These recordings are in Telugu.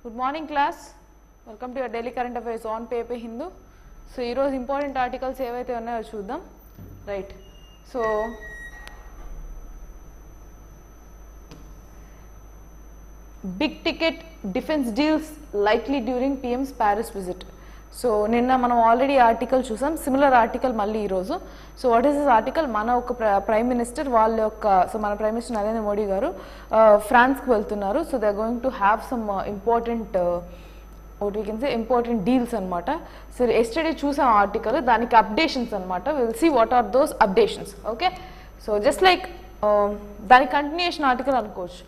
Good morning class. Welcome to your daily current affairs on paper Hindu. So ee roju important articles evaithe unnayo chuddam. Right. So big ticket defense deals likely during PM's Paris visit. So నిన్న మనం ఆల్రెడీ ఆర్టికల్ చూసాం, సిమిలర్ ఆర్టికల్ మళ్ళీ ఈరోజు. So what is this article? మన ఒక ప్రైమ్ మినిస్టర్ వాళ్ళ యొక్క, సో మన ప్రైమ్ మినిస్టర్ నరేంద్ర మోడీ గారు ఫ్రాన్స్కి వెళ్తున్నారు. So they are going to have some important what we can say important deals అనమాట. సో ఎస్టర్డే చూసాం ఆర్టికల్, దానికి అప్డేషన్స్ అనమాట. Will see what are those updations. Okay, so just like దాని కంటిన్యూషన్ ఆర్టికల్ అనుకోవచ్చు.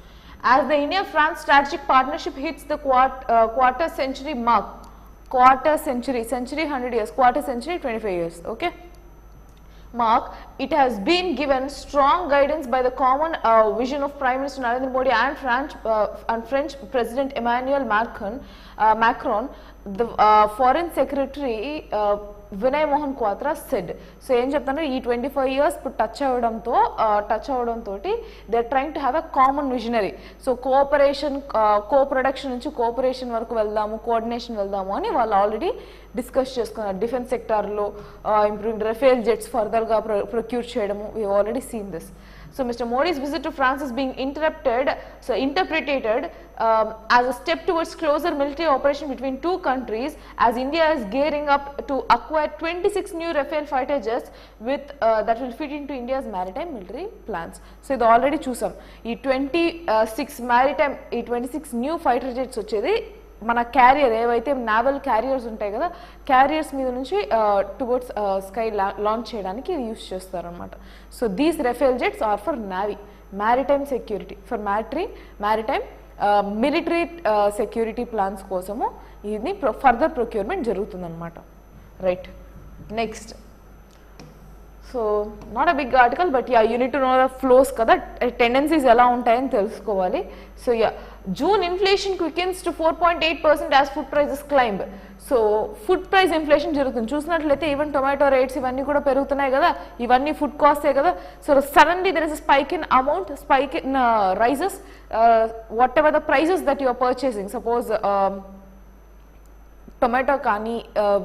As the India-France strategic partnership hits the quarter century mark, century 100 years, quarter century 25 years, okay, mark, it has been given strong guidance by the common vision of Prime Minister Narendra Modi and French President Emmanuel Macron, the Foreign Secretary Vinay Mohan Kwatra said. So ఏం చెప్తాను, ఈ 25 years ఇప్పుడు టచ్ అవ్వడంతో they are trying to have a common visionary. So cooperation నుంచి కోఆపరేషన్ వరకు వెళ్దాము, కోఆర్డినేషన్ వెళ్దాము అని వాళ్ళు ఆల్రెడీ డిస్కస్ చేసుకున్నారు. డిఫెన్స్ సెక్టార్లో ఇంప్రూవింగ్ రఫేల్ జెట్స్ ఫర్దర్గా ప్రొక్యూర్ చేయడము, we already seen this. So Mr. Modi's visit to France is being interpreted as a step towards closer military operation between two countries, as India is gearing up to acquire 26 new Rafale fighter jets with that will fit into India's maritime military plans. So ఇది ఆల్రెడీ చూసాం. ఈ 26 న్యూ ఫైటర్ జెట్స్ వచ్చేది మన క్యారియర్ ఏవైతే నావల్ క్యారియర్స్ ఉంటాయి కదా, క్యారియర్స్ మీద నుంచి టువర్డ్స్ స్కై లాంచ్ చేయడానికి యూస్ చేస్తారనమాట. So these Rafale jets are for navy, maritime security, for maritime military security plans కోసము ఇది ఫర్దర్ ప్రొక్యూర్మెంట్ జరుగుతుందన్నమాట. Right, next. So not a big article, but ya you need to know the flows కదా, టెండెన్సీస్ ఎలా ఉంటాయని తెలుసుకోవాలి. So ya, June inflation quickens to 4.8% as food prices climb. So food price inflation జరుగుతుంది. చూసినట్లయితే ఈవెన్ టొమాటో రేట్స్ ఇవన్నీ కూడా పెరుగుతున్నాయి కదా, ఇవన్నీ ఫుడ్ కాస్టే కదా. So suddenly there is a spike in amount, spike in rises whatever the prices that you are purchasing. Suppose tomato కానీ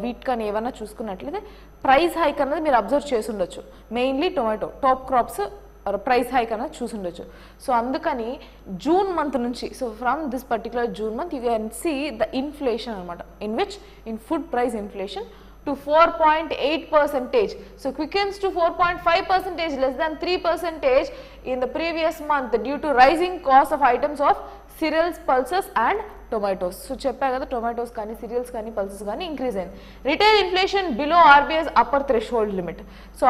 వీట్ కానీ ఏమన్నా చూసుకున్నట్లయితే ప్రైస్ హైక్ అన్నది మీరు అబ్జర్వ్ చేసి ఉండొచ్చు. Mainly tomato top crops price hike అన్నది చూసి ఉండొచ్చు. సో అందుకని జూన్ మంత్ నుంచి, so from this particular June month you can see the inflation అనమాట, in food price inflation to 4.8%. So quickens to 4.5%, less than 3% in the previous month due to rising cost of items of cereals, pulses and tomatoes. So చెప్పా కదా, tomatoes కానీ cereals కానీ pulses కానీ ఇంక్రీజ్ అయింది. Retail inflation below RBI's upper threshold limit. So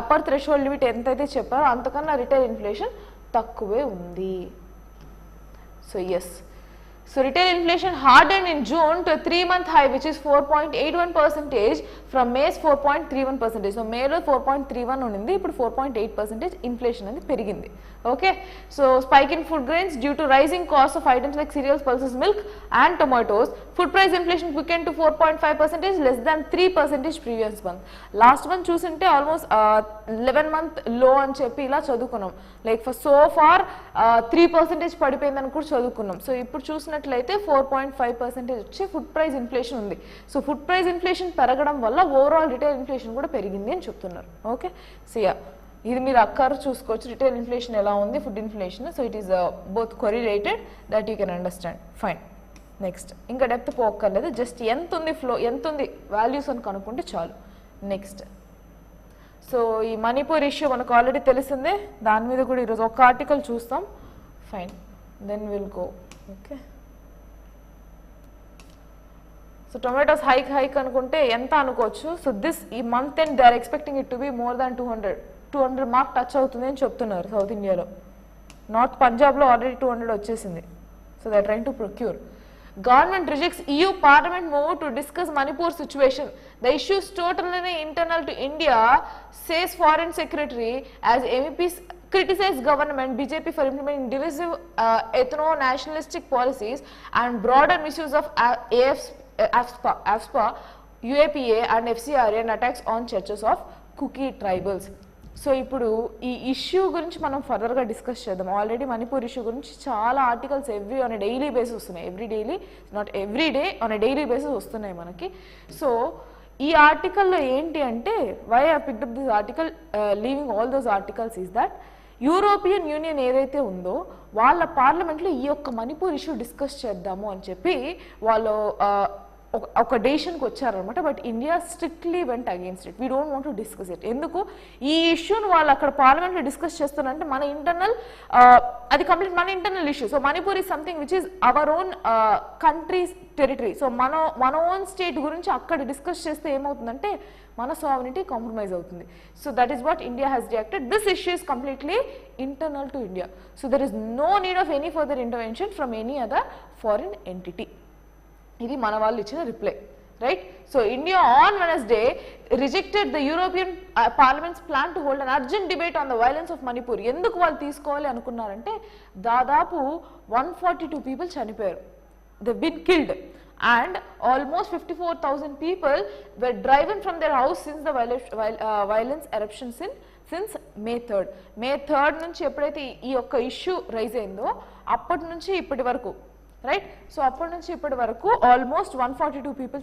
upper threshold limit ఎంతైతే చెప్పారో అంతకన్నా రిటైల్ ఇన్ఫ్లేషన్ తక్కువే ఉంది. So yes, so retail inflation hardened in June to a 3-month high, which is 4.81% from May's 4.31%. So May లో 4.31 ఉండింది, ఇప్పుడు 4.8% ఇన్ఫ్లేషన్ అనేది పెరిగింది. Okay, so spike in food grains due to rising cost of items like cereals, pulses, milk and tomatoes. Food price inflation quickened to 4.5%, less than 3% previous month. Last month చూసింటే ఆల్మోస్ట్ 11-month లో అని చెప్పి ఇలా చదువుకున్నాం. లైక్ ఫర్ సో ఫార్ 3% పడిపోయిందని కూడా చదువుకున్నాం. సో ఇప్పుడు చూసినట్లయితే 4.5% వచ్చి ఫుడ్ ప్రైస్ ఇన్ఫ్లేషన్ ఉంది. సో ఫుడ్ ప్రైస్ ఇన్ఫ్లేషన్ పెరగడం వల్ల ఓవరాల్ రిటైల్ ఇన్ఫ్లేషన్ కూడా పెరిగింది అని చెప్తున్నారు. ఓకే, సో యా, ఇది మీరు అక్కర్ చూసుకోవచ్చు, రిటైల్ ఇన్ఫ్లేషన్ ఎలా ఉంది, food inflation. So it is both correlated, that you can understand. Fine, next. ఇంకా డెప్త్ పోక్కర్లేదు, జస్ట్ ఎంత ఉంది వాల్యూస్ అని కనుక్కుంటే చాలు. నెక్స్ట్, సో ఈ మణిపూర్ ఇష్యూ మనకు ఆల్రెడీ తెలిసిందే, దాని మీద కూడా ఈరోజు ఒక ఆర్టికల్ చూస్తాం. Fine, then will go. Okay, so tomatoes hike అనుకుంటే ఎంత అనుకోవచ్చు. సో దిస్ ఈ month and they are expecting it to be more than 200 mark touch అవుతుంది అని చెప్తున్నారు సౌత్ ఇండియాలో. నార్త్ పంజాబ్లో ఆల్రెడీ 200 వచ్చేసింది. So they are trying to procure. Government rejects EU Parliament move to discuss Manipur situation. The issue is totally internal to India, says Foreign Secretary, as MEPs criticize government BJP for implementing divisive ethno-nationalistic policies and broader misuse of APPSC, UAPA and FCRA and attacks on churches of Kuki tribals. So ఇప్పుడు ఈ ఇష్యూ గురించి మనం ఫర్దర్గా డిస్కస్ చేద్దాం. ఆల్రెడీ మణిపూర్ ఇష్యూ గురించి చాలా articles on a daily basis వస్తున్నాయి. Every daily, not every day, on a daily basis వస్తున్నాయి మనకి. సో ఈ ఆర్టికల్లో ఏంటి అంటే, why I picked up this article leaving all those articles is that European Union ఏదైతే ఉందో వాళ్ళ పార్లమెంట్లో ఈ యొక్క మణిపూర్ ఇష్యూ డిస్కస్ చేద్దాము అని చెప్పి వాళ్ళు ఒక డెసిషన్కి వచ్చారనమాట. But India strictly vent against it. We don't want to discuss it. ఎందుకు ఈ ఇష్యూని వాళ్ళు అక్కడ పార్లమెంట్లో డిస్కస్ చేస్తున్నారంటే మన ఇంటర్నల్, అది కంప్లీట్ మన internal issue. So Manipur is something which is our own country's territory. So మన ఓన్ స్టేట్ గురించి అక్కడ డిస్కస్ చేస్తే ఏమవుతుందంటే మన సావరిటీ కాంప్రమైజ్ అవుతుంది. So that is what India has reacted. This issue is completely internal to India. So there is no need of any further intervention from any other foreign entity. ఇది మన వాళ్ళు ఇచ్చిన reply, right? So India on Wednesday rejected the European parliaments plan to hold an urgent debate on the violence of Manipur. ఎందుకు వాళ్ళు తీసుకోవాలి అనుకున్నారంటే దాదాపు 142 పీపుల్ చనిపోయారు. They been killed and almost 54,000 people were driven from their house since the violence eruption since May 3rd. May 3rd నుంచి ఎప్పుడైతే ఈ యొక్క ఇష్యూ రైజ్ అయిందో అప్పటి నుంచి ఇప్పటి వరకు, రైట్? సో అప్పటి నుంచి ఇప్పటి వరకు ఆల్మోస్ట్ 142 పీపుల్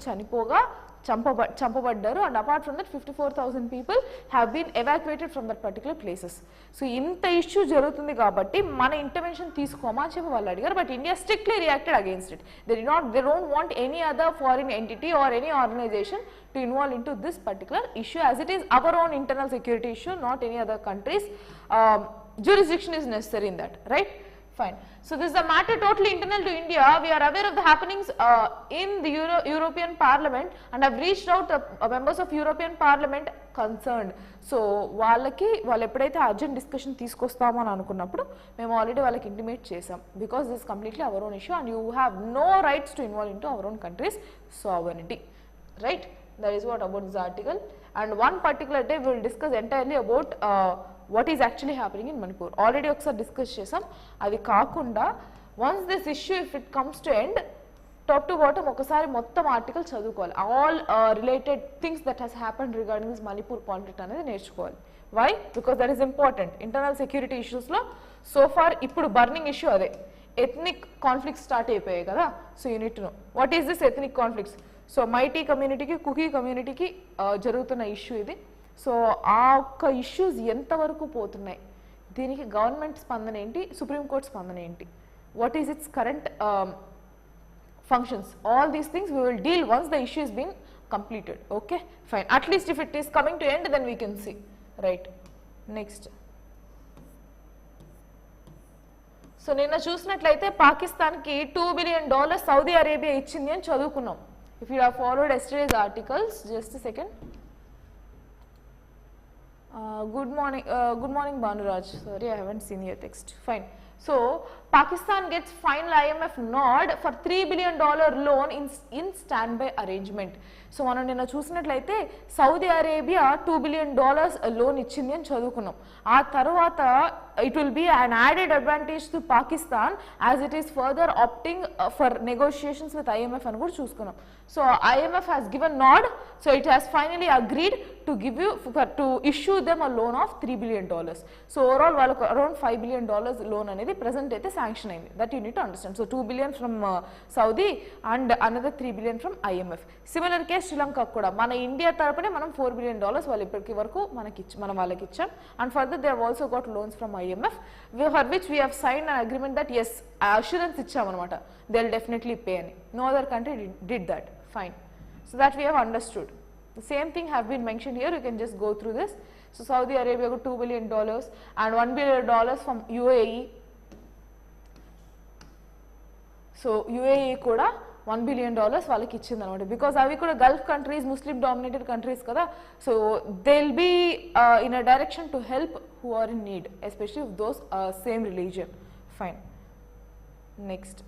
చంపబడ్డారు. And apart from that 54,000 people have been evacuated from that particular places. So ఇంత ఇష్యూ జరుగుతుంది కాబట్టి మన ఇంటర్వెన్షన్ తీసుకోమా అని చెప్పి వాళ్ళు అడిగారు. But India strictly reacted against it. They don't want any other foreign entity or any organisation to involve into this particular issue, as it is our own internal security issue, not any other country's jurisdiction is necessary in that, right? Fine. So this is a matter totally internal to India. We are aware of the happenings in the European Parliament and have reached out members of European Parliament concerned. So వాళ్ళు ఎప్పుడైతే అర్జెంట్ డిస్కషన్ తీసుకొస్తామో అని అనుకున్నప్పుడు మేము ఆల్రెడీ వాళ్ళకి ఇంటిమేట్ చేసాం. Because this completely our own issue and you have no rights to involve into our own country's sovereignty, right? That is what about this article. And one particular day we will discuss entirely about what is actually happening in Manipur. Already ఒకసారి డిస్కస్ చేసాం. అది కాకుండా once this issue, if it comes to end, top to bottom ఒకసారి మొత్తం ఆర్టికల్ చదువుకోవాలి. All related things that has happened regarding this Manipur conflict అనేది నేర్చుకోవాలి. Why? Because that is important. Internal security ఇష్యూస్లో సో ఫార్ ఇప్పుడు బర్నింగ్ ఇష్యూ అదే. ఎథ్నిక్ కాన్ఫ్లిక్ట్స్ స్టార్ట్ అయిపోయాయి కదా. So you need to know what is this ethnic conflicts. So Meitei కమ్యూనిటీకి, కుకీ కమ్యూనిటీకి జరుగుతున్న ఇష్యూ ఇది. సో ఆ ఒక్క ఇష్యూస్ ఎంతవరకు పోతున్నాయి, దీనికి గవర్నమెంట్ స్పందన ఏంటి, సుప్రీంకోర్టు స్పందన ఏంటి, what is it's current functions, all these things we will deal once the issue is being completed. Okay, fine. At least if it is coming to end, then we can see, right? Next. So నిన్న చూసినట్లయితే పాకిస్తాన్కి $2 billion సౌదీ అరేబియా ఇచ్చింది అని చదువుకున్నాం. If you have followed yesterday's articles, just a second. Good morning Banuraj. Sorry, I haven't seen your text. Fine. So Pakistan gets final IMF nod for $3 billion loan in standby arrangement. So మనం నిన్న చూసినట్లయితే సౌదీ అరేబియా $2 billion లోన్ ఇచ్చింది అని చదువుకున్నాం. ఆ తర్వాత it will be an added advantage to Pakistan as it is further opting for negotiations with IMF అని కూడా చూసుకున్నాం. So IMF has given nod, so it has finally agreed to issue them a loan of $3 billion. So overall వాళ్ళకు around $5 billion లోన్ అనేది present అయితే శాంక్షన్ అయింది. That you need to understand. So $2 billion from Saudi and another $3 billion from IMF. Similar case Sri Lanka కూడా మన ఇండియా తరపునే మనం $4 billion వాళ్ళు ఇప్పటికి వరకు మనం వాళ్ళకి ఇచ్చాం. And further they have also got loans from IMF, for which we have signed an agreement that yes, assurance ఇచ్చామన్నమాట, they will definitely pay అని. No other country did that. Fine. So that we have understood. The same thing have been mentioned here. You can just go through this. So Saudi Arabia got $2 billion and $1 billion from UAE. So UAE కూడా $1 billion వాళ్ళకి ఇచ్చింది అనమాట. బికాస్ అవి కూడా gulf countries, Muslim dominated countries కదా. So they will be in a direction to help who are in need, especially those same religion. Fine. Next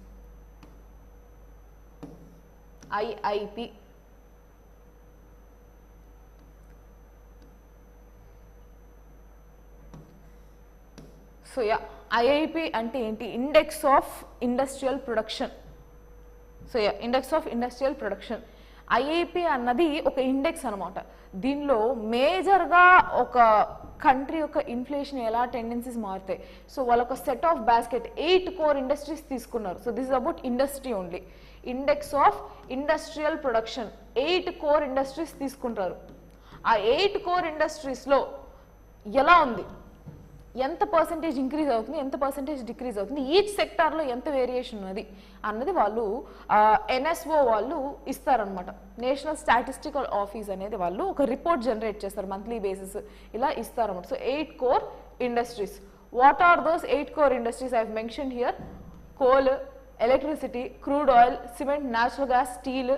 IIP. So ya, IIP అంటే ఏంటి? Index of industrial production. So ya, index of industrial production. IIP అన్నది ఒక ఇండెక్స్ అనమాట. దీనిలో మేజర్గా ఒక కంట్రీ యొక్క ఇన్ఫ్లేషన్ ఎలా టెండెన్సీస్ మారుతాయి. సో వాళ్ళొక set of basket 8 core industries తీసుకున్నారు. So this is about industry only. Index of industrial production 8 core industries తీసుకుంటారు. ఆ 8 కోర్ ఇండస్ట్రీస్లో ఎలా ఉంది, ఎంత పర్సెంటేజ్ ఇంక్రీజ్ అవుతుంది, ఎంత పర్సెంటేజ్ డిక్రీజ్ అవుతుంది, ఈచ్ సెక్టార్లో ఎంత వేరియేషన్ ఉన్నది అన్నది వాళ్ళు ఎన్ఎస్ఓ వాళ్ళు ఇస్తారనమాట. నేషనల్ స్టాటిస్టికల్ ఆఫీస్ అనేది వాళ్ళు ఒక రిపోర్ట్ జనరేట్ చేస్తారు మంత్లీ బేసిస్, ఇలా ఇస్తారన్నమాట. So 8 core industries. What are those 8 core industries? I have mention here. Coal, electricity, crude oil, cement, natural gas, steel,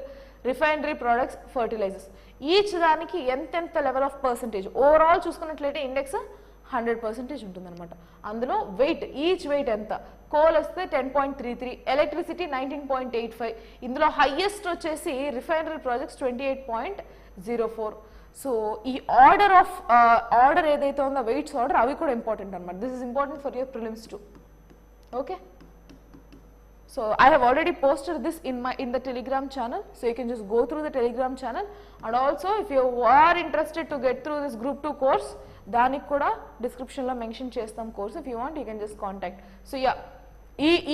refinery products, fertilisers. Each దానికి ఎంతెంత లెవెల్ ఆఫ్ పర్సెంటేజ్ ఓవరాల్ చూసుకున్నట్లయితే ఇండెక్స్ 100% ఉంటుందన్నమాట. అందులో వెయిట్, ఈచ్ వెయిట్ ఎంత? కోల్ వస్తే 10.33, ఎలక్ట్రిసిటీ 19.85, ఇందులో హైయెస్ట్ వచ్చేసి రిఫైనరీ ప్రాజెక్ట్స్ 28.04. సో ఈ ఆర్డర్ ఏదైతే ఉందో వెయిట్స్ ఆర్డర్ అవి కూడా ఇంపార్టెంట్ అనమాట. This is important for your prelims to. Okay, so I have already posted this in the Telegram channel, so you can just go through the Telegram channel. And also if you are interested to get through this group 2 course, దానికి కూడా description లో మెన్షన్ చేస్తాం course. if you want you can just contact. so yeah,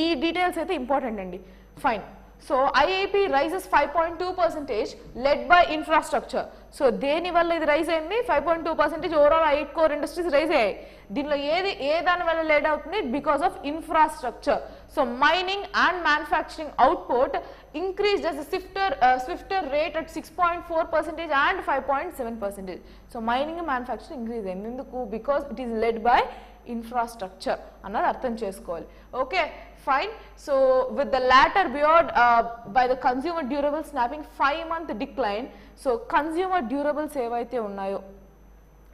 ఈ డీటెయిల్స్ అయితే ఇంపార్టెంట్ అండి. Fine. So IIP rises 5.2% led by infrastructure. So దేని వల్ల ఇది రైజ్ అయింది? 5.2% ఓవరాల్ 8 కోర్ ఇండస్ట్రీస్ రైజ్ అయ్యాయి. దీనిలో ఏ దాని వల్ల లేడ్ అవుతుంది? Because of infrastructure. So mining and manufacturing output increased as a swifter rate at 6.4% and 5.7%. So mining and manufacturing increase అయింది. ఎందుకు? Because it is led by infrastructure అన్నది అర్థం చేసుకోవాలి. Okay, fine. So with the latter period by the consumer durables snapping 5-month decline, so consumer durables ఏవైతే ఉన్నాయో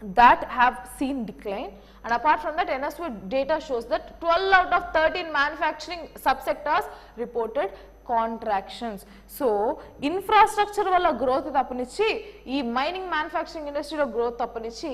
that have seen decline, and apart from that NSO data shows that 12 out of 13 manufacturing subsectors reported contractions. So infrastructure వల్ల గ్రోత్ తప్పనిచ్చి ఈ మైనింగ్ మ్యానుఫ్యాక్చరింగ్ ఇండస్ట్రీలో గ్రోత్ తప్పనిచ్చి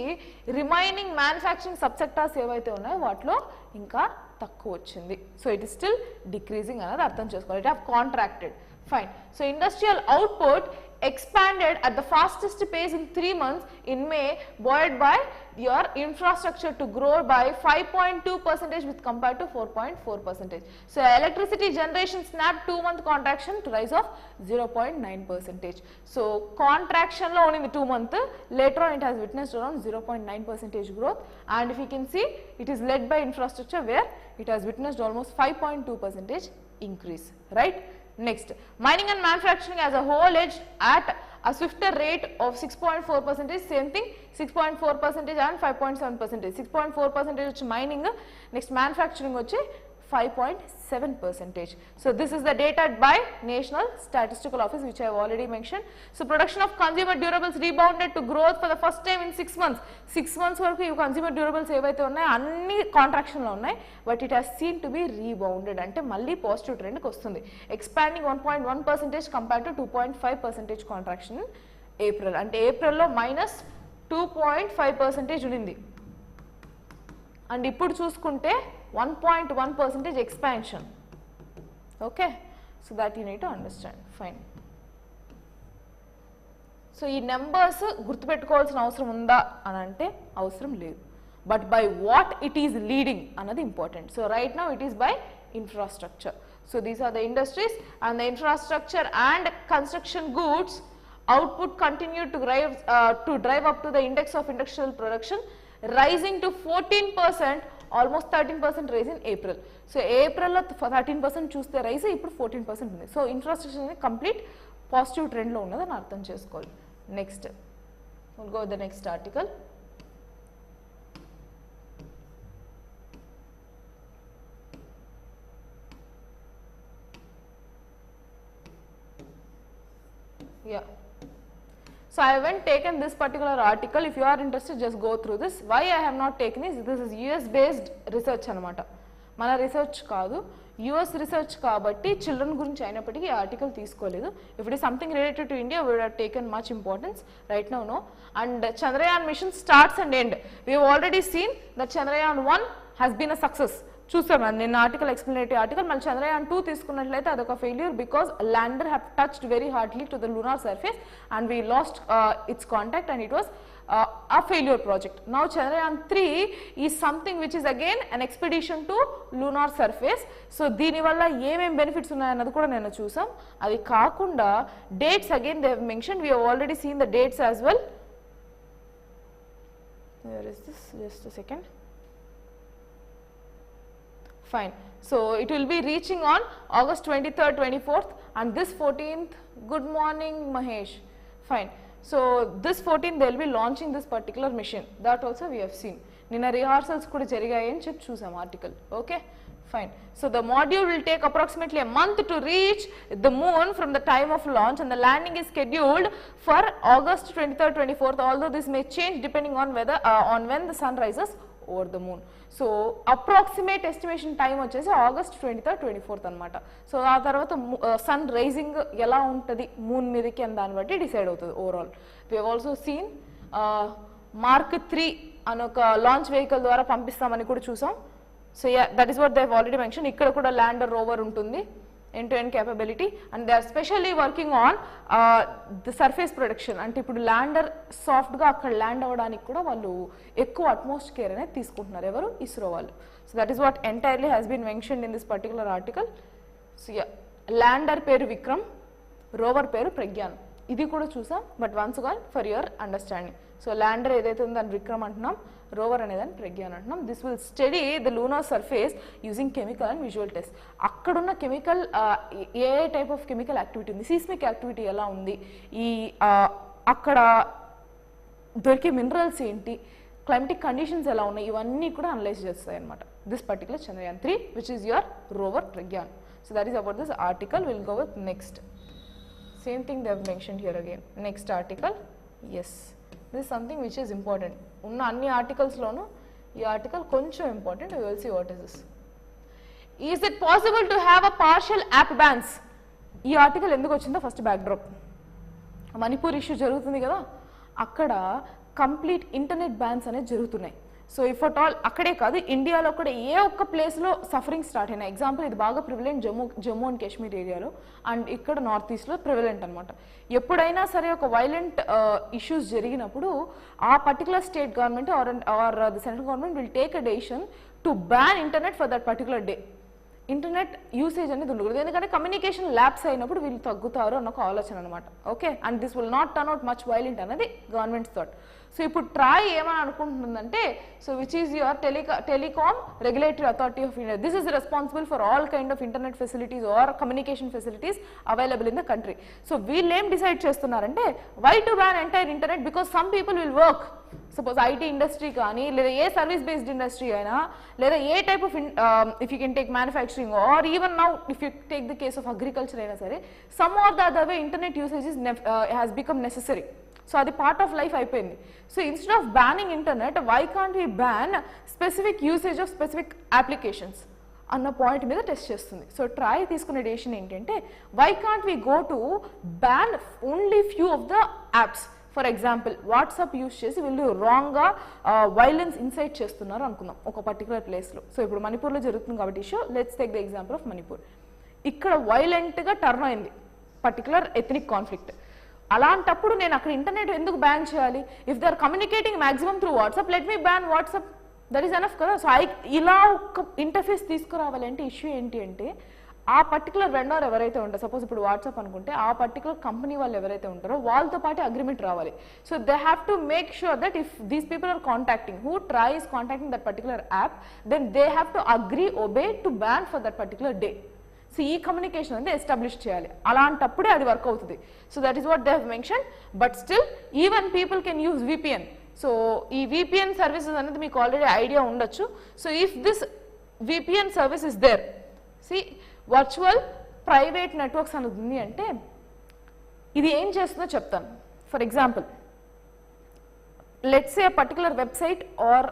రిమైనింగ్ మ్యానుఫ్యాక్చరింగ్ సబ్సెక్టార్స్ ఏవైతే ఉన్నాయో వాటిలో ఇంకా తక్కువ వచ్చింది. So it is still decreasing అనేది అర్థం చేసుకోవాలి. It have contracted. Fine. So industrial output expanded at the fastest pace in 3 months in May, buoyed by your infrastructure to grow by 5.2% with compared to 4.4%. So electricity generation snapped 2-month contraction to rise of 0.9%. So contraction lo only 2 month, later on it has witnessed around 0.9% growth, and if you can see it is led by infrastructure where it has witnessed almost 5.2% increase, right? Next, mining and manufacturing as a whole edged at a swifter rate of 6.4%, same thing 6.4% and 5.7%. 6.4% which mining, next manufacturing వచ్చి 5.7%. So this is the data by National Statistical Office which I have already mentioned. So production of consumer durables rebounded to growth for the first time in 6 months. 6 months వరకు ఈ consumer durables ఏవైతే ఉన్నాయో అన్ని contraction లో ఉన్నాయి, but it has seen to be rebounded, అంటే మళ్ళీ పాజిటివ్ ట్రెండ్ కి వస్తుంది. Expanding 1.1% compared to 2.5% contraction in April. అంటే ఏప్రిల్లో -2.5% ఉండింది, అండ్ ఇప్పుడు చూసుకుంటే 1.1% expansion. Okay, so that you need to understand. Fine. So ఈ నెంబర్స్ గుర్తుపెట్టుకోవాల్సిన అవసరం ఉందా అని అంటే అవసరం లేదు, but by what it is leading అన్నది important. So right now it is by infrastructure. So these are the industries and the infrastructure and construction goods output continued to drive up to the index of industrial production, rising to 14%, almost 13% rise in April. So April లో 13% చూస్తే రైజ్, ఇప్పుడు 14% ఉంది. సో ఇన్ఫ్రాస్ట్రక్చర్ అనేది కంప్లీట్ పాజిటివ్ ట్రెండ్ లో ఉన్నదని అర్థం చేసుకోవాలి. Next we'll go with the next article. Yeah. So I haven't taken this particular article. If you are interested, just go through this. Why I have not taken this is US based research anamata. మన రీసెర్చ్ కాదు, యుఎస్ రీసెర్చ్ కాబట్టి చిల్డ్రన్ గురించి అయినప్పటికీ ఈ ఆర్టికల్ తీసుకోలేదు. If it is something related to India we would have taken much importance. Right now no. And Chandrayaan mission starts and end. We have already seen that Chandrayaan 1 has been a success. చూసాం నిన్న ఆర్టికల్, ఎక్స్ప్లెనేటరీ ఆర్టికల్. మళ్ళీ చంద్రయాన్ 2 తీసుకున్నట్లయితే అదొక failure because lander have touched very hardly to the lunar surface and we lost its contact and it was a failure project. Now Chandrayaan 3 is something which is again an expedition to lunar surface. So దీని వల్ల ఏమేం బెనిఫిట్స్ ఉన్నాయన్నది కూడా నేను చూసాం. అది కాకుండా dates again they have mentioned, we have already seen the dates as well. Where is this? Just a second. Fine. So it will be reaching on August 23rd, 24th and this 14th. Good morning Mahesh. Fine. So this 14th they will be launching this particular mission. That also we have seen. Nina rehearsals kuda jarigayi ani cheppi chusam article. Okay. Fine. So the module will take approximately a month to reach the moon from the time of launch, and the landing is scheduled for August 23rd, 24th, although this may change depending on whether on when the sun rises over the moon. So approximate estimation time వచ్చేసి August 23rd, 24th అన్నమాట. సో ఆ తర్వాత sun rising ఎలా ఉంటుంది మూన్ మీదకి అని దాన్ని బట్టి డిసైడ్ అవుతుంది overall. We have also seen Mark 3 అని ఒక లాంచ్ వెహికల్ ద్వారా పంపిస్తామని కూడా చూసాం. So yeah, that is what they have already mentioned. ikkada kuda lander rover untundi, end-to-end capability, and they are specially working on the surface protection. Ante ippudu lander soft ga akkada land avvadaniki kuda vallu ekku utmost care ane teeskuntunnaru evaru ISRO vallu. So that is what entirely has been mentioned in this particular article. So yeah, lander peru Vikram, rover peru Pragyan. ఇది కూడా చూసాం, but once again for your understanding. So lander ఏదైతే ఉందో దాన్ని విక్రమ్ అంటున్నాం, రోవర్ అనేదాన్ని ప్రజ్ఞాన్ అంటున్నాం. This will study the lunar surface using chemical and visual test. అక్కడున్న కెమికల్ ఏ టైప్ ఆఫ్ కెమికల్ యాక్టివిటీ ఉంది, సీస్మిక్ యాక్టివిటీ ఎలా ఉంది, ఈ అక్కడ దొరికే మినరల్స్ ఏంటి, క్లైమటిక్ కండిషన్స్ ఎలా ఉన్నాయి, ఇవన్నీ కూడా అనలైజ్ చేస్తాయి అనమాట. This particular Chandrayaan 3 which is your rover Pragyan. So that is about this article. Will go with next. Same thing they have mentioned here again. Next article. Yes, this is something which is important. Unna anni articles lonu ee article koncham important. We will see what is this. Is it possible to have a partial app bans? Ee article enduku vachinదో first backdrop. Manipur issue jarugutundi kada, akkada complete internet bans ane jarugutunnayi. So if at all అక్కడే కాదు, ఇండియాలో కూడా ఏ ఒక్క ప్లేస్లో సఫరింగ్ స్టార్ట్ అయినా, ఎగ్జాంపుల్ ఇది బాగా ప్రివిలెంట్ జమ్మూ అండ్ కాశ్మీర్ ఏరియాలో, అండ్ ఇక్కడ నార్త్ ఈస్ట్లో ప్రివిలెంట్ అనమాట. ఎప్పుడైనా సరే ఒక వైలెంట్ ఇష్యూస్ జరిగినప్పుడు ఆ particular state government are the central government will take a decision to ban internet for that particular day. Internet usage అనేది ఉండకూడదు, ఎందుకంటే కమ్యూనికేషన్ ల్యాబ్స్ అయినప్పుడు వీళ్ళు తగ్గుతారు అన్న ఒక ఆలోచన అనమాట. Okay, and this will not turn out much violent అనేది గవర్నమెంట్స్ థాట్. సో ఇప్పుడు ట్రాయ్ ఏమని అనుకుంటుందంటే, so which is your telecom regulatory authority of India, this is responsible for all kind of internet facilities or communication facilities available in the country. So వీళ్ళు ఏం డిసైడ్ చేస్తున్నారంటే, why to ban entire internet, because some people will work. Suppose IT industry కానీ, లేదా ఏ సర్వీస్ బేస్డ్ ఇండస్ట్రీ అయినా, లేదా ఏ type of if you can take manufacturing or even now if you take the case of agriculture అయినా సరే, some or the other way internet usage has become necessary. So అది పార్ట్ ఆఫ్ లైఫ్ అయిపోయింది. So instead of banning internet, why can't we ban specific usage of specific applications అన్న పాయింట్ మీద టెస్ట్ చేస్తుంది. సో ట్రై తీసుకునే డెసిషన్ ఏంటంటే, why can't we go to ban only few of the apps. For example WhatsApp use చేసి వీళ్ళు రాంగ్గా వైలెన్స్ ఇన్సైట్ చేస్తున్నారు అనుకుందాం ఒక పర్టికులర్ ప్లేస్లో. సో ఇప్పుడు మణిపూర్లో జరుగుతుంది కాబట్టి issue, let's take the example of Manipur. ఇక్కడ వైలెంట్గా టర్న్ అయింది పర్టికులర్ ఎథనిక్ కాన్ఫ్లిక్ట్. అలాంటప్పుడు నేను అక్కడ ఇంటర్నెట్ ఎందుకు బ్యాన్ చేయాలి? If they are communicating maximum through WhatsApp, let me ban WhatsApp, that is enough కదా. సో ఇలా ఒక ఇంటర్ఫేస్ తీసుకురావాలంటే ఇష్యూ ఏంటి అంటే, ఆ పర్టికులర్ వెండర్ ఎవరైతే ఉంటారో, సపోజ్ ఇప్పుడు వాట్సాప్ అనుకుంటే ఆ పర్టికులర్ కంపెనీ వాళ్ళు ఎవరైతే ఉంటారో వాళ్ళతో పాటు అగ్రిమెంట్ రావాలి. So they have to make sure that if these people are contacting, who try is contacting that particular app, then they have to agree obey to ban for that particular day. So ఈ కమ్యూనికేషన్ అనేది ఎస్టాబ్లిష్ చేయాలి, అలాంటప్పుడే అది వర్క్ అవుతుంది. So that is what they have mention. But still even people can use VPN. So ఈ VPN సర్వీసెస్ అనేది మీకు ఆల్రెడీ ఐడియా ఉండొచ్చు. So if this VPN service is there, see virtual private networks అనేది ఉంది అంటే, ఇది ఏం చేస్తుందో చెప్తాను. For example, let's say a particular website or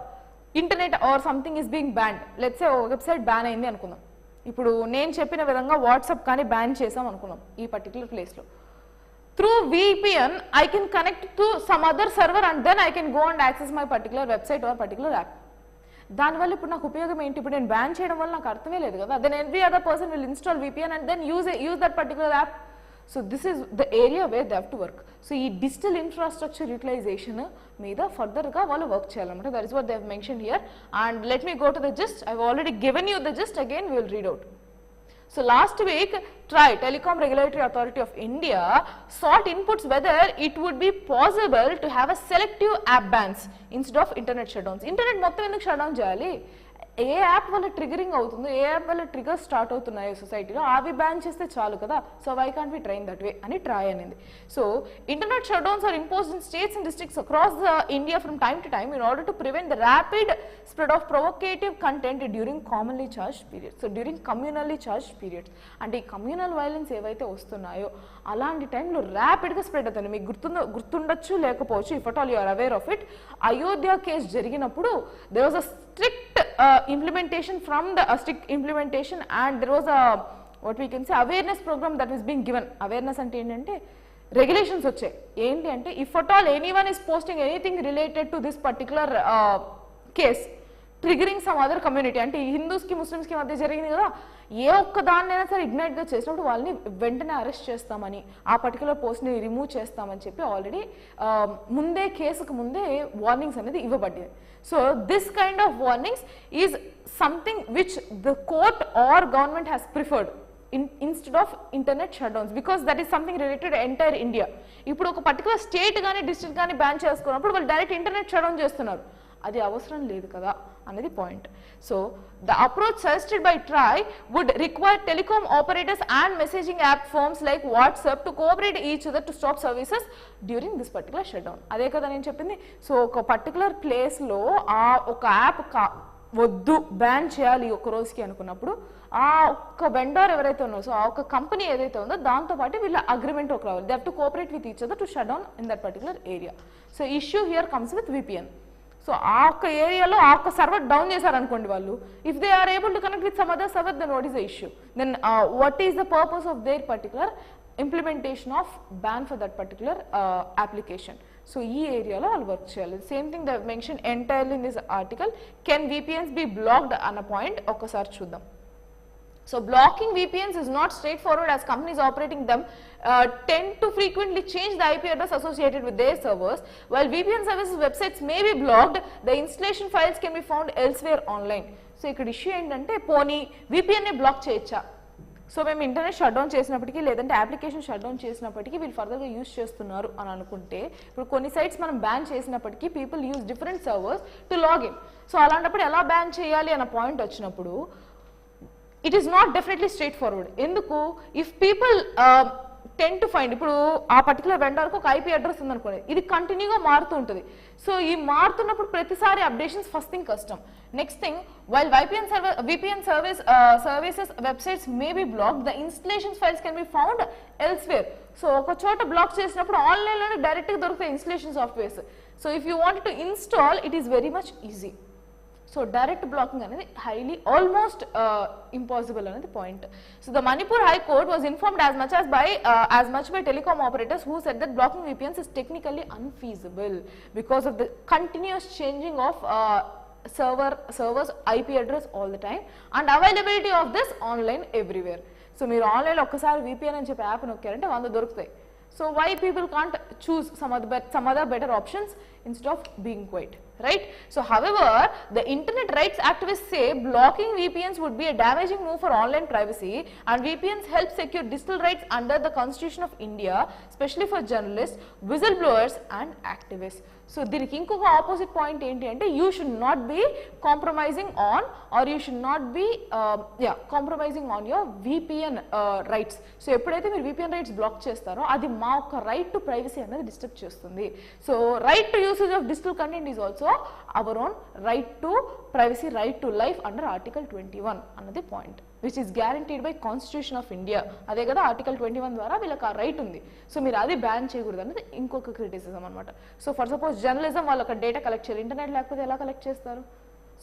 internet or something is being banned. Let's say ఒక వెబ్సైట్ బ్యాన్ అయింది అనుకుందాం. ఇప్పుడు నేను చెప్పిన విధంగా వాట్సాప్ కానీ బ్యాన్ చేసాం అనుకున్నాం ఈ పర్టికులర్ ప్లేస్లో. Through VPN I can connect to some other server and then I can go and access my particular website or particular app. దానివల్ల ఇప్పుడు నాకు ఉపయోగం ఏంటి? ఇప్పుడు నేను బ్యాన్ చేయడం వల్ల నాకు అర్థమే లేదు కదా. Then every other person will install VPN and then use that particular app. So this is the area where they have to work. So ఈ డిజిటల్ ఇన్ఫ్రాస్ట్రక్చర్ యూటిలైజేషన్ మీద ఫర్దర్గా వాళ్ళు వర్క్ చేయాలన్నమాట. That is what they have mention here. And let me go to the gist. I have already given you the gist. Again we will read out. So last week, TRAI, Telecom Regulatory Authority of India, sought inputs whether it would be possible to have a selective app bans instead of internet shutdowns. Internet మొత్తం ఎందుకు షట్ డౌన్ చేయాలి? ఏ యాప్ వల్ల ట్రిగరింగ్ అవుతుందో, ఏ యాప్ వల్ల ట్రిగర్ స్టార్ట్ అవుతున్నాయో సొసైటీలో అవి బ్యాన్ చేస్తే చాలు కదా. So why can't we train that way అని ట్రై అనింది. So internet shut downs are imposed in states and districts across India from time to time in order to prevent the rapid spread of provocative content during commonly charge periods. So during communally charge periods అంటే ఈ కమ్యూనల్ వైలెన్స్ ఏవైతే వస్తున్నాయో అలాంటి టైంలో ర్యాపిడ్గా స్ప్రెడ్ అవుతుంది. మీకు గుర్తుండొచ్చు లేకపోవచ్చు, if at all you are aware of it. Ayodhya case జరిగినప్పుడు there was a strict implementation from the strict implementation and there was a what we can say awareness program that was being given. Awareness ante entante regulations వచ్చాయి. ఏంటి అంటే if at all anyone is posting anything related to this particular case triggering some other community, అంటే హిందూస్ కి ముస్లిమ్స్ కి మధ్య జరిగింది కదా, ఏ ఒక్క దాన్నైనా సరే ఇగ్నైట్ గా చేసినప్పుడు వాళ్ళని వెంటనే అరెస్ట్ చేస్తామని, ఆ పర్టికులర్ పోస్ట్ ని రిమూవ్ చేస్తామని చెప్పి ఆల్రెడీ ముందే కేసుకు ముందే వార్నింగ్స్ అనేది ఇవ్వబడ్డాయి. So this kind of warnings is something which the court or government has preferred instead of internet shutdowns because that is something related to entire India. ఇప్పుడు ఒక పర్టికులర్ స్టేట్ కానీ డిస్ట్రిక్ట్ కానీ బ్యాన్ చేసుకున్నప్పుడు వాళ్ళు డైరెక్ట్ ఇంటర్నెట్ షట్డౌన్ చేస్తున్నారు. అది అవసరం లేదు కదా అనేది point. So the approach suggested by TRAI would require telecom operators and messaging app firms like WhatsApp to cooperate each other to stop services during this particular shutdown. అదే కదా నేను చెప్పింది. సో ఒక పర్టికులర్ ప్లేస్లో ఒక యాప్ వద్దు బ్యాన్ చేయాలి ఒక రోజుకి అనుకున్నప్పుడు ఆ ఒక్క వెండర్ ఎవరైతే ఉన్నారో, సో ఆ ఒక కంపెనీ ఏదైతే ఉందో దాంతో పాటు వీళ్ళ అగ్రిమెంట్ ఒక రావాలి. They have to cooperate with each other to shut down in that particular area. So issue here comes with VPN. సో ఆ ఒక్క ఏరియాలో ఆ ఒక్క సర్వర్ డౌన్ చేశారనుకోండి వాళ్ళు, if they are able to connect with some other server, then what is the issue? Then what is the purpose of their particular implementation of ban for that particular application? So ఈ ఏరియాలో వాళ్ళు వర్క్ చేయాలి. Same thing they mention entirely in this article. Can VPNs be blocked అన్న పాయింట్ ఒక్కసారి చూద్దాం. So blocking VPNs is not straightforward as companies operating them tend to frequently change the IP address associated with their servers. While VPN services websites may be blocked, the installation files can be found elsewhere online. So ఇక్కడ ఇష్యూ ఏంటంటే పోనీ VPN ని బ్లాక్ చేయొచ్చా? సో మేము ఇంటర్నెట్ షట్ డౌన్ చేసినప్పటికీ లేదంటే అప్లికేషన్ షట్ డౌన్ చేసినప్పటికీ వీళ్ళు ఫర్దర్గా యూజ్ చేస్తున్నారు అని అనుకుంటే, ఇప్పుడు కొన్ని సైట్స్ మనం బ్యాన్ చేసినప్పటికీ people use different servers to login. So అలాంటప్పుడు ఎలా బ్యాన్ చేయాలి అన్న పాయింట్ వచ్చినప్పుడు it is not definitely straight forward. ఎందుకు? If people tend to find, ఇప్పుడు ఆ పర్టికులర్ వెండర్కి ఒక IP అడ్రస్ ఉందనుకోండి, ఇది కంటిన్యూగా మారుతూ ఉంటుంది. సో ఈ మారుతున్నప్పుడు ప్రతిసారి అప్డేషన్స్ ఫస్ట్ థింగ్ కష్టం. Next thing, while VPN services websites may be blocked, the installation files can be found elsewhere. So ఒక చోట బ్లాక్ చేసినప్పుడు ఆన్లైన్లోనే డైరెక్ట్గా దొరుకుతాయి installation softwares. So if you want to install it is very much easy. So direct blocking అనేది హైలీ ఆల్మోస్ట్ ఇంపాసిబుల్ అనేది point. So the Manipur high court was informed as much by telecom operators who said that blocking VPNs is technically unfeasible because of the continuous changing of servers IP address all the time and availability of this online everywhere. So మీరు ఆన్లైన్లో ఒక్కసారి VPN అని చెప్పి యాప్ నొక్కారంటే 100 దొరుకుతాయి. So why people can't choose some other better options instead of being quiet, right? So however, the internet rights activists say blocking VPNs would be a damaging move for online privacy, and VPNs help secure digital rights under the Constitution of India, especially for journalists, whistleblowers and activists. So దీనికి ఇంకొక ఆపోజిట్ పాయింట్ ఏంటి అంటే you should not be compromising on or you should not be compromising on your VPN rights. So ఎప్పుడైతే మీరు VPN రైట్స్ బ్లాక్ చేస్తారో అది మా ఒక రైట్ టు ప్రైవసీ అనేది డిస్టర్బ్ చేస్తుంది. So right to usage of digital content is also our own right to privacy, right to life under article 21 అన్నది point, which is guaranteed by constitution of India. అదే కదా ఆర్టికల్ 21 ద్వారా వీళ్ళకి ఆ రైట్ ఉంది. సో మీరు అది బ్యాన్ చేయకూడదు అనేది ఇంకొక క్రిటిసిజం అనమాట. సో ఫర్ సపోజ్ జర్నలిజం వాళ్ళు ఒక డేటా కలెక్ట్ చేయాలి, ఇంటర్నెట్ లేకపోతే ఎలా కలెక్ట్ చేస్తారు?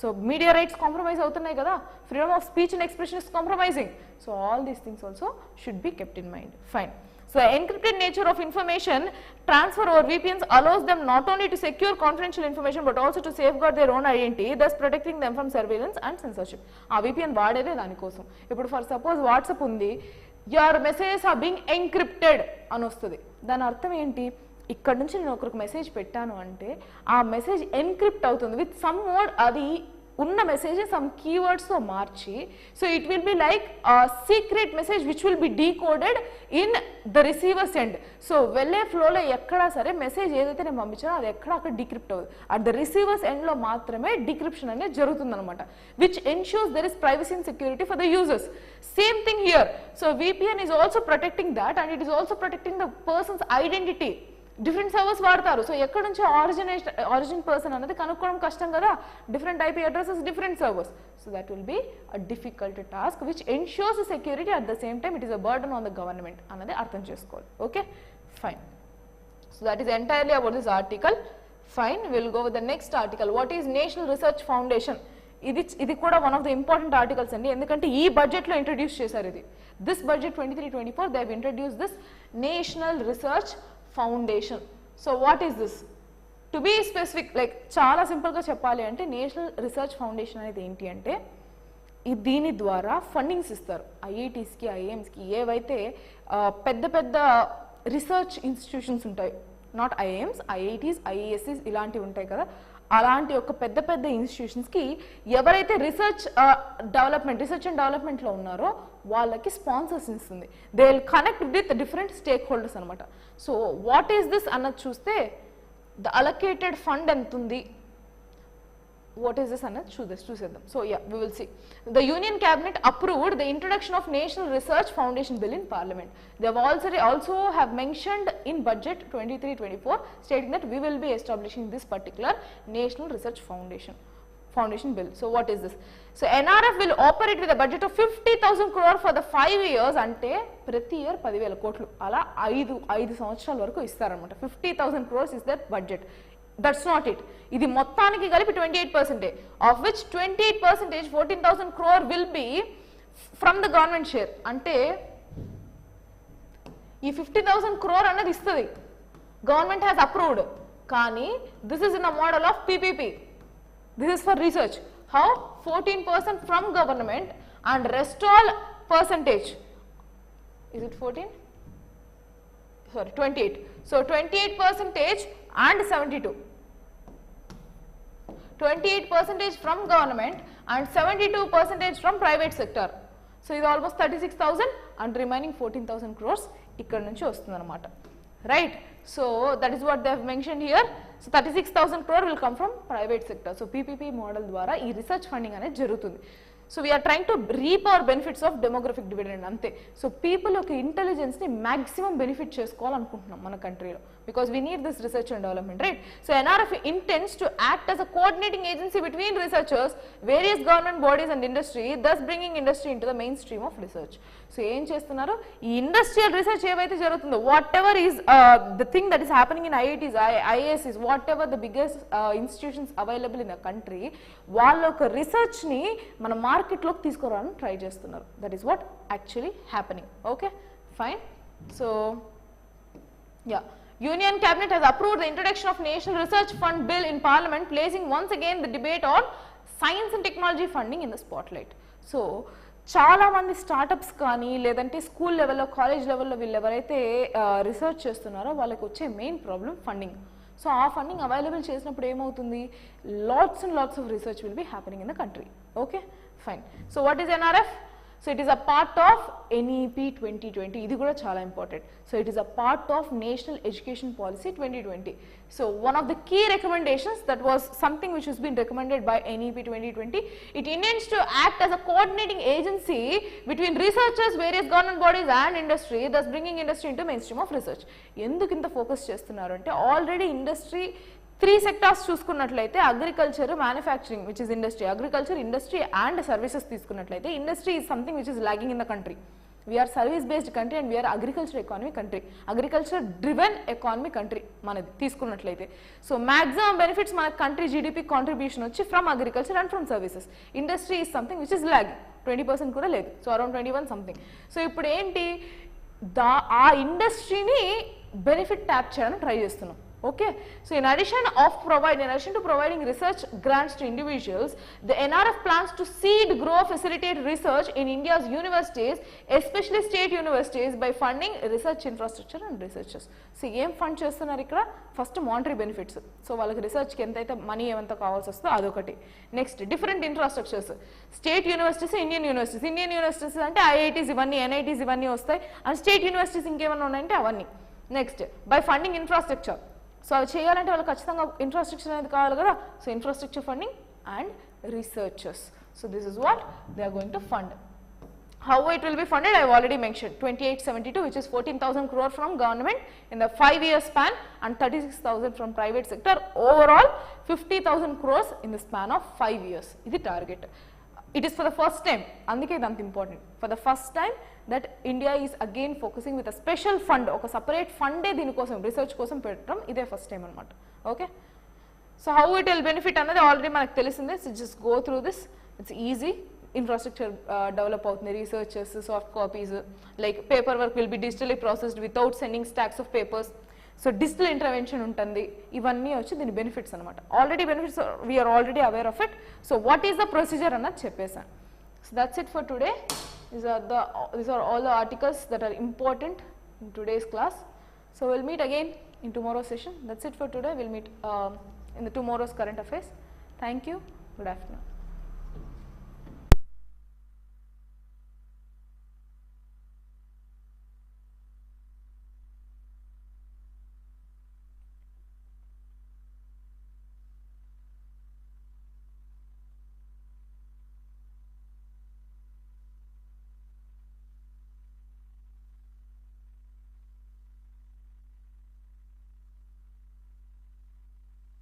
సో మీడియా రైట్స్ కాంప్రమైజ్ అవుతున్నాయి కదా, freedom of speech and expression is compromising. So all these things also should be kept in mind. Fine. So the encrypted nature of information transfer over VPNs allows them not only to secure confidential information but also to safeguard their own identity, thus protecting them from surveillance and censorship. ఆ VPN వాడేదే దానికోసం. ఇప్పుడు ఫర్ సపోజ్ వాట్సాప్ ఉంది, your messages are being encrypted అని వస్తుంది. దాని అర్థం ఏంటి, ఇక్కడ నుంచి నేను ఒకరికి మెసేజ్ పెట్టాను అంటే ఆ మెసేజ్ ఎన్క్రిప్ట్ అవుతుంది విత్ సమ్ వర్డ్, అది ఉన్న మెసేజ్ సమ్ కీవర్డ్స్తో మార్చి, so it will be like secret message which will be decoded in the receiver's end. So వెళ్ళే ఫ్లోలో ఎక్కడా సరే మెసేజ్ ఏదైతే నేను పంపించానో అది ఎక్కడ అక్కడ డీక్రిప్ట్ అవుతుంది, అట్ ద రిసీవర్స్ ఎండ్లో మాత్రమే డీక్రిప్షన్ అనేది జరుగుతుంది అనమాట, which ensures there is privacy and security for the users. Same thing here. So VPN is also protecting that and it is also protecting the persons identity. Different servers వాడతారు, సో ఎక్కడ నుంచి ఆరిజిన్ పర్సన్ అనేది కనుక్కోవడం కష్టం కదా, different IP addresses, different servers. So that will be a difficult task which ensures security at the same time it is a burden on the government అన్నది అర్థం చేసుకోవాలి. Okay, fine. So that is entirely about this article. Fine, will go with the next article. What is national research foundation? ఇది కూడా one of the important articles అండి, ఎందుకంటే ఈ బడ్జెట్లో ఇంట్రడ్యూస్ చేశారు ఇది. This budget 23-24 they have introduce this national research foundation. So what is this? To be specific, like చాలా సింపుల్గా చెప్పాలి అంటే నేషనల్ రీసెర్చ్ ఫౌండేషన్ అనేది ఏంటి అంటే దీని ద్వారా ఫండింగ్స్ ఇస్తారు IITస్కి, IIMస్కి, ఏవైతే పెద్ద పెద్ద రీసెర్చ్ ఇన్స్టిట్యూషన్స్ ఉంటాయి, నాట్ IIMs, IITs, IIScs ఇలాంటివి ఉంటాయి కదా, అలాంటి ఒక పెద్ద పెద్ద ఇన్స్టిట్యూషన్స్కి ఎవరైతే రీసెర్చ్ అండ్ డెవలప్మెంట్లో ఉన్నారో వాళ్ళకి స్పాన్సర్స్ ఇస్తుంది. They will connect with different stake holders అనమాట. సో వాట్ ఈస్ దిస్ అన్నది చూస్తే ద అలొకేటెడ్ ఫండ్ ఎంత ఉంది, what is this అన్నది చూసేద్దాం. So we will see. The Union Cabinet approved the introduction of National Research Foundation Bill in Parliament. They have also have mentioned in budget 23-24 stating that we will be establishing this particular National Research Foundation Bill. So what is this? So NRF will operate with a budget of 50,000 crore for the 5 years, అంటే ప్రతి ఇయర్ 10,000 కోట్లు, అలా 5 సంవత్సరాల వరకు ఇస్తారనమాట. 50,000 crores is their budget. That's not it. ఇది మొత్తానికి కలిపి 28%, of which 28% 14,000 crore will be from the government share. అంటే ఈ 50,000 crore అన్నది ఇస్తుంది, గవర్నమెంట్ హ్యాస్ అప్రూవ్డ్, కానీ this is in a model of PPP. This is for research. How? 14% from government and rest all percentage. Is it 14? Sorry, 28. So 28% and 72. 28% from government and 72% from private sector. So ఇది almost 36,000 and remaining 14,000 crores ఇక్కడ నుంచి వస్తుంది అనమాట. Right? So that is what they have mentioned here. So 36,000 crore will come from private sector. So PPP model ద్వారా ఈ రీసెర్చ్ ఫండింగ్ అనేది జరుగుతుంది. So we are trying to reap our benefits of demographic dividend అంతే. సో పీపుల్ యొక్క ఇంటెలిజెన్స్ని మ్యాక్సిమం బెనిఫిట్ చేసుకోవాలనుకుంటున్నాం మన కంట్రీలో, because we need this research and development, right? So NRF intends to act as a coordinating agency between researchers, various government bodies and industry, thus bringing industry into the mainstream of research. So ఏం చేస్తున్నారు, ఈ ఇండస్ట్రియల్ రీసెర్చ్ ఏవైతే జరుగుతుందో, what ever is the thing that is happening in IITs, IIScs, what ever the biggest institutions available in the country, వాళ్ళ ఒక రీసెర్చ్ని మన మార్కెట్లోకి తీసుకురావడానికి ట్రై చేస్తున్నారు. That is what actually happening. Okay, fine. So yeah, Union Cabinet has approved the introduction of National Research Fund Bill in Parliament, placing once again the debate on science and technology funding in the spotlight. So చాలా మంది స్టార్టప్స్ కానీ లేదంటే స్కూల్ లెవెల్లో, కాలేజ్ లెవెల్లో వీళ్ళు ఎవరైతే రీసెర్చ్ చేస్తున్నారో వాళ్ళకి వచ్చే మెయిన్ ప్రాబ్లం ఫండింగ్. సో ఆ ఫండింగ్ అవైలబుల్ చేసినప్పుడు ఏమవుతుంది, lots and lots of research will be happening in the country. Okay, fine. So what is NRF? So it is a part of NEP 2020. ఇది కూడా చాలా important. So it is a part of National Education Policy 2020. So one of the key recommendations, that was something which has been recommended by NEP 2020. It intends to act as a coordinating agency between researchers, various government bodies and industry, thus bringing industry into mainstream of research. ఎందుకు ఇంత ఫోకస్ చేస్తున్నారు అంటే, ఆల్రెడీ ఇండస్ట్రీ 3 సెక్టార్స్ చూసుకున్నట్లయితే agriculture, manufacturing which is industry, agriculture, industry and services తీసుకున్నట్లయితే industry is something which is lagging in the country. We are service based country and we are agriculture economy country, agriculture driven economy country మనది తీసుకున్నట్లయితే. సో మ్యాక్సిమం బెనిఫిట్స్ మన కంట్రీ జీడిపి కాంట్రిబ్యూషన్ వచ్చి from agriculture and from services. Industry is something which is lagging, 20% కూడా లేదు, సో అరౌండ్ 21 సంథింగ్. సో ఇప్పుడు ఏంటి, ఆ ఇండస్ట్రీని బెనిఫిట్ ట్యాప్ చేయడానికి ట్రై చేస్తున్నాం. Okay, so in addition to providing research grants to individuals, the NRF plans to seed, grow, facilitate research in India's universities, especially state universities, by funding research infrastructure and researchers. So ఏం ఫండ్ చేస్తున్నారు ఇక్కడ? First monetary benefits. సో వాళ్ళకి రీసెర్చ్కి ఎంతైతే మనీ ఏమంతా కావాల్సి వస్తుందో అదొకటి. Next different infrastructures, state universities, Indian universities అంటే ఐఐటీస్ ఇవన్నీ, ఎన్ఐటీస్ ఇవన్నీ వస్తాయి. అండ్ స్టేట్ యూనివర్సిటీస్ ఇంకేమైనా ఉన్నాయంటే అవన్నీ. Next by funding infrastructure. So అవి చేయాలంటే వాళ్ళకి ఖచ్చితంగా ఇన్ఫ్రాస్ట్రక్చర్ అనేది కావాలి కదా. So infrastructure funding and researchers. So this is what they are going to fund. How it will be funded, I have already mentioned. 2872, which is 14,000 crore from government in the 5-year span, and 36,000 from private sector. Overall 50,000 crores in the span of 5 years. This is the target. It is for the first time, andike it ant important, for the first time that India is again focusing with a special fund, oka separate fund e dini kosam research kosam pettam, ide first time anamata. Okay, so how it will benefit another already manaku telisinde. So just go through this, it's easy. Infrastructure develop అవుతుంది, researchers, soft copies, like paperwork will be digitally processed without sending stacks of papers. So digital intervention ఉంటుంది. ఇవన్నీ వచ్చి దీని బెనిఫిట్స్ అనమాట. Already benefits we are already aware of it. So what is the procedure అన్నది చెప్పేసాను. So that's it for today. These are all the articles that are important in today's class. So we'll meet again in tomorrow's session. That's it for today. We'll meet in the tomorrow's current affairs. Thank you. Good afternoon.